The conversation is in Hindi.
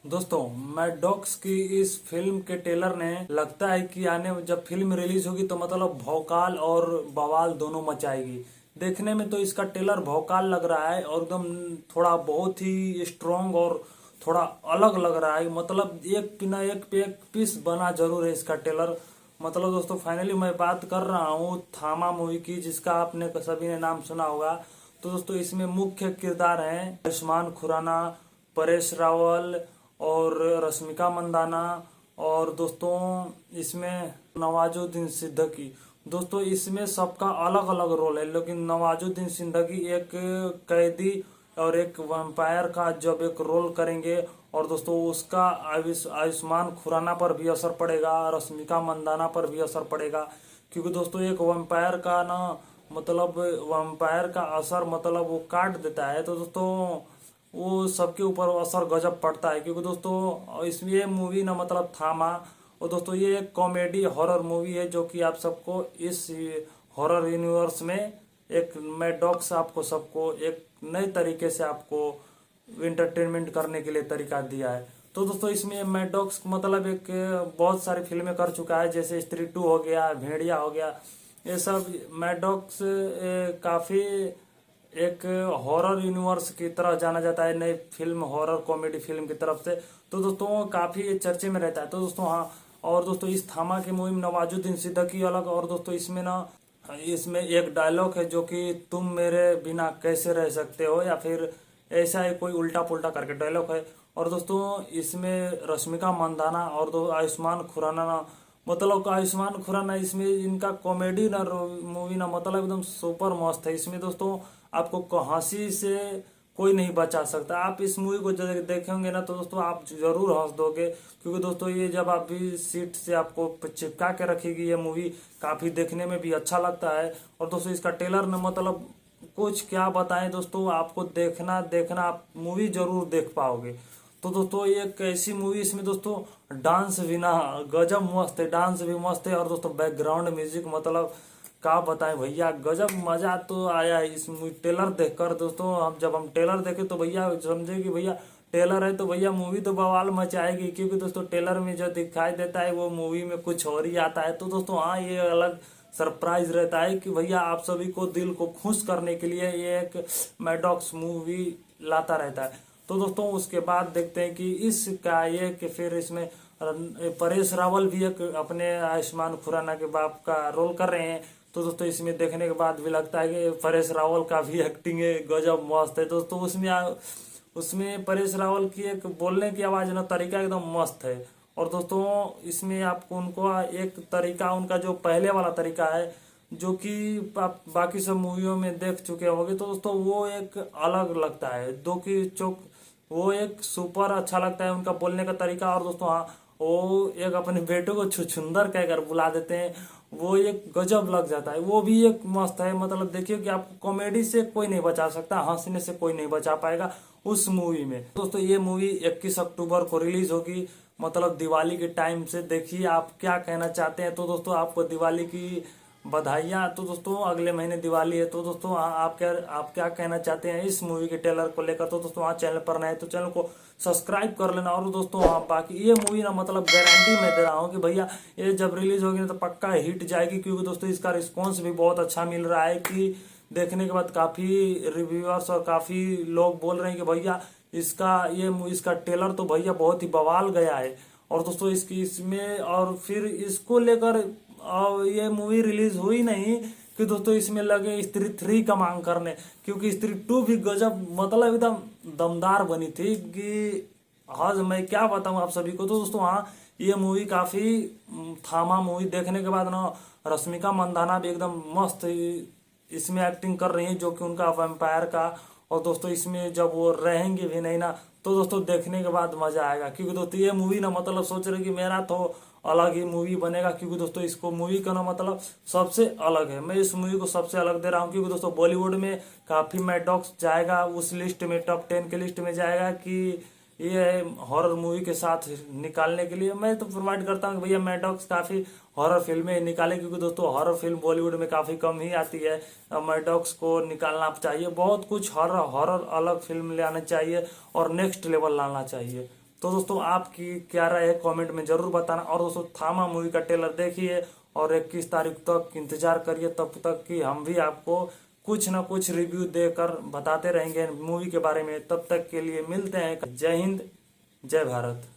दोस्तों, मैड डॉग्स की इस फिल्म के ट्रेलर ने लगता है कि आने जब फिल्म रिलीज होगी तो मतलब भौकाल और बवाल दोनों मचाएगी। देखने में तो इसका ट्रेलर भौकाल लग रहा है और एकदम थोड़ा बहुत ही स्ट्रॉन्ग और थोड़ा अलग लग रहा है। मतलब एक ना एक पे एक पीस बना जरूर है इसका ट्रेलर। मतलब दोस्तों, फाइनली मैं बात कर रहा हूँ थामा मूवी की, जिसका आपने सभी ने नाम सुना होगा। तो दोस्तों, इसमें मुख्य किरदार हैं आयुष्मान खुराना, परेश रावल और रश्मिका मंदाना। और दोस्तों, इसमें नवाजुद्दीन सिद्दीकी। दोस्तों, इसमें सबका अलग अलग रोल है, लेकिन नवाजुद्दीन सिद्दीकी एक कैदी और एक वैम्पायर का जब एक रोल करेंगे। और दोस्तों, उसका आयुष्मान खुराना पर भी असर पड़ेगा, रश्मिका मंदाना पर भी असर पड़ेगा। क्योंकि दोस्तों, एक वैम्पायर का ना मतलब वैम्पायर का असर मतलब वो काट देता है। तो दोस्तों, वो सबके ऊपर असर गजब पड़ता है। क्योंकि दोस्तों, इसमें ये मूवी ना मतलब थामा। और दोस्तों, ये एक कॉमेडी हॉरर मूवी है जो कि आप सबको इस हॉरर यूनिवर्स में एक मैड डॉग्स आपको सबको एक नए तरीके से आपको इंटरटेनमेंट करने के लिए तरीका दिया है। तो दोस्तों, इसमें मैड डॉग्स मतलब एक बहुत सारी फिल्में कर चुका है, जैसे स्त्री 2 हो गया, भेड़िया हो गया। ये सब मैड डॉग्स काफी एक हॉरर यूनिवर्स की तरह जाना जाता है, नई फिल्म हॉरर कॉमेडी फिल्म की तरफ से। तो दोस्तों, काफी चर्चे में रहता है। तो दोस्तों, हाँ, और दोस्तों, इस थामा की मूवी में नवाजुद्दीन सिद्दीकी अलग। और दोस्तों, इसमें ना इसमें एक डायलॉग है जो कि तुम मेरे बिना कैसे रह सकते हो, या फिर ऐसा है कोई उल्टा पुल्टा करके डायलॉग है। और दोस्तों, इसमें रश्मिका मंदाना और दो आयुष्मान खुराना ना मतलब आयुष्मान खुराना इसमें इनका कॉमेडी ना मूवी ना मतलब एकदम सुपर मस्त है। इसमें दोस्तों, आपको हंसी से कोई नहीं बचा सकता। आप इस मूवी को जब देखेंगे ना तो दोस्तों आप जरूर हंस दोगे। क्योंकि दोस्तों, ये जब आप भी सीट से आपको चिपका के रखेगी ये मूवी, काफी देखने में भी अच्छा लगता है। और दोस्तों, इसका ट्रेलर ना मतलब कुछ क्या बताएं दोस्तों, आपको देखना देखना आप मूवी जरूर देख पाओगे। तो दोस्तों, ये एक ऐसी मूवी, इसमें दोस्तों डांस भी ना गजब मस्त है, डांस भी मस्त है। और दोस्तों, बैकग्राउंड म्यूजिक मतलब क्या बताएं भैया, गजब मजा तो आया है इस ट्रेलर देखकर। दोस्तों, हम जब हम ट्रेलर देखे तो भैया समझे कि भैया ट्रेलर है तो भैया मूवी तो बवाल मचाएगी। क्योंकि दोस्तों, ट्रेलर में जो दिखाई देता है वो मूवी में कुछ और ही आता है। तो दोस्तों, हाँ, ये अलग सरप्राइज रहता है कि भैया आप सभी को दिल को खुश करने के लिए ये एक मैडॉक्स मूवी लाता रहता है। तो दोस्तों, उसके बाद देखते हैं कि इसका ये कि फिर इसमें परेश रावल भी एक अपने आयुष्मान खुराना के बाप का रोल कर रहे हैं। तो दोस्तों, इसमें देखने के बाद भी लगता है कि परेश रावल का भी एक्टिंग है गजब मस्त है। दोस्तों, उसमें परेश रावल की एक बोलने की आवाज ना तरीका एकदम मस्त है। और दोस्तों, इसमें आपको उनको एक तरीका उनका जो पहले वाला तरीका है जो कि आप बाकी सब मूवियों में देख चुके होंगे, तो दोस्तों वो एक अलग लगता है। दो की चौक वो एक सुपर अच्छा लगता है उनका बोलने का तरीका। और दोस्तों, हाँ, वो एक अपने बेटे को छुछुंदर कहकर बुला देते हैं, वो एक गजब लग जाता है। वो भी एक मस्त है। मतलब देखिए कि आपको कॉमेडी से कोई नहीं बचा सकता, हंसने से कोई नहीं बचा पाएगा उस मूवी में। दोस्तों, ये मूवी 21 अक्टूबर को रिलीज होगी, मतलब दिवाली के टाइम से। देखिए आप क्या कहना चाहते हैं। तो दोस्तों, आपको दिवाली की बधाइयाँ। तो दोस्तों, अगले महीने दिवाली है। तो दोस्तों, आप क्या कहना चाहते हैं इस मूवी के ट्रेलर को लेकर। तो दोस्तों, चैनल पर नए तो चैनल को सब्सक्राइब कर लेना। और दोस्तों, बाकी ये मूवी ना मतलब गारंटी मैं दे रहा हूँ कि भैया ये जब रिलीज होगी ना तो पक्का हिट जाएगी। क्योंकि दोस्तों, इसका रिस्पॉन्स भी बहुत अच्छा मिल रहा है कि देखने के बाद काफी रिव्यूअर्स और काफी लोग बोल रहे हैं कि भैया इसका ट्रेलर तो भैया बहुत ही बवाल गया है। और दोस्तों, इसमें और फिर इसको लेकर और ये मूवी रिलीज हुई नहीं कि दोस्तों इसमें लगे स्त्री 3 का मांग करने। क्योंकि स्त्री 2 भी गजब मतलब एकदम दमदार बनी थी कि हाँ, मैं क्या बताऊं आप सभी को। तो दोस्तों, हाँ, ये मूवी काफी थामा मूवी देखने के बाद ना रश्मिका मंदाना भी एकदम मस्त इसमें एक्टिंग कर रही है, जो कि उनका वैम्पायर का। और दोस्तों, इसमें जब वो रहेंगे भी नहीं ना तो दोस्तों देखने के बाद मजा आएगा। क्योंकि दोस्तों, ये मूवी ना मतलब सोच रहे कि मेरा तो अलग ही मूवी बनेगा। क्योंकि दोस्तों, इसको मूवी का ना मतलब सबसे अलग है। मैं इस मूवी को सबसे अलग दे रहा हूँ। क्योंकि दोस्तों, बॉलीवुड में काफी मैड डॉग्स जाएगा उस लिस्ट में, टॉप 10 के लिस्ट में जाएगा कि ये हॉरर मूवी के साथ निकालने के लिए। मैं तो प्रोवाइड करता हूँ कि भैया मैड डॉग्स काफी हॉरर फिल्में निकाले। क्योंकि दोस्तों, हॉरर फिल्म बॉलीवुड में काफी कम ही आती है। मैड डॉग्स को निकालना चाहिए, बहुत कुछ हॉरर हॉरर अलग फिल्म ले आना चाहिए और नेक्स्ट लेवल लाना चाहिए। तो दोस्तों आपकी क्या राय है कमेंट में जरूर बताना। और दोस्तों थामा मूवी का ट्रेलर देखिए और 21 तारीख तक इंतजार करिए, तब तक कि हम भी आपको कुछ ना कुछ रिव्यू देकर बताते रहेंगे मूवी के बारे में। तब तक के लिए मिलते हैं। जय हिंद, जय भारत।